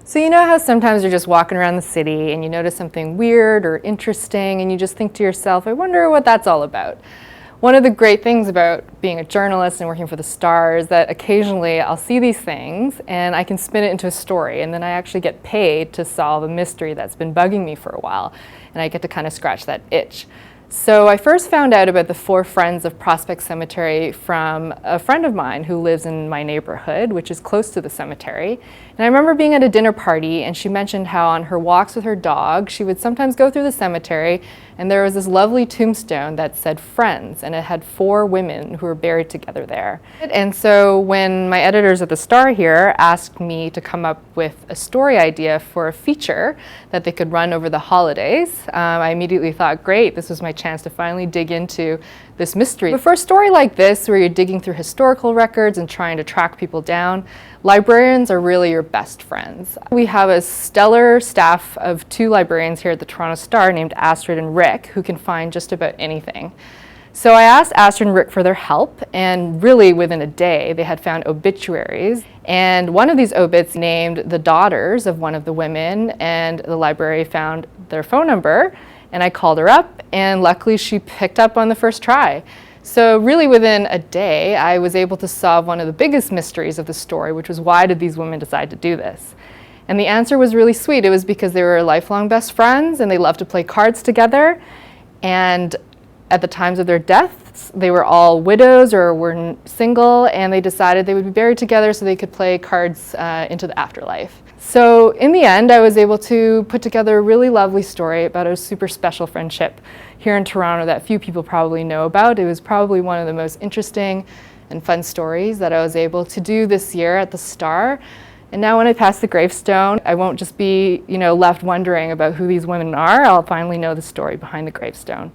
So you know how sometimes you're just walking around the city and you notice something weird or interesting and you just think to yourself, I wonder what that's all about. One of the great things about being a journalist and working for the Star is that occasionally I'll see these things and I can spin it into a story, and then I actually get paid to solve a mystery that's been bugging me for a while, and I get to kind of scratch that itch. So I first found out about the Four Friends of Prospect Cemetery from a friend of mine who lives in my neighborhood, which is close to the cemetery. And I remember being at a dinner party and she mentioned how on her walks with her dog, she would sometimes go through the cemetery and there was this lovely tombstone that said Friends, and it had 4 women who were buried together there. And so when my editors at the Star here asked me to come up with a story idea for a feature that they could run over the holidays, I immediately thought, great, this was my chance to finally dig into this mystery. But for a story like this, where you're digging through historical records and trying to track people down, librarians are really your best friends. We have a stellar staff of 2 librarians here at the Toronto Star named Astrid and Rick, who can find just about anything. So I asked Astrid and Rick for their help, and really within a day they had found obituaries, and one of these obits named the daughters of one of the women, and the library found their phone number, and I called her up, and luckily she picked up on the first try. So really within a day I was able to solve one of the biggest mysteries of the story, which was, why did these women decide to do this? And the answer was really sweet. It was because they were lifelong best friends and they loved to play cards together, and at the times of their deaths, they were all widows or were single, and they decided they would be buried together so they could play cards into the afterlife. So in the end, I was able to put together a really lovely story about a super special friendship here in Toronto that few people probably know about. It was probably one of the most interesting and fun stories that I was able to do this year at the Star. And now when I pass the gravestone, I won't just be, left wondering about who these women are. I'll finally know the story behind the gravestone.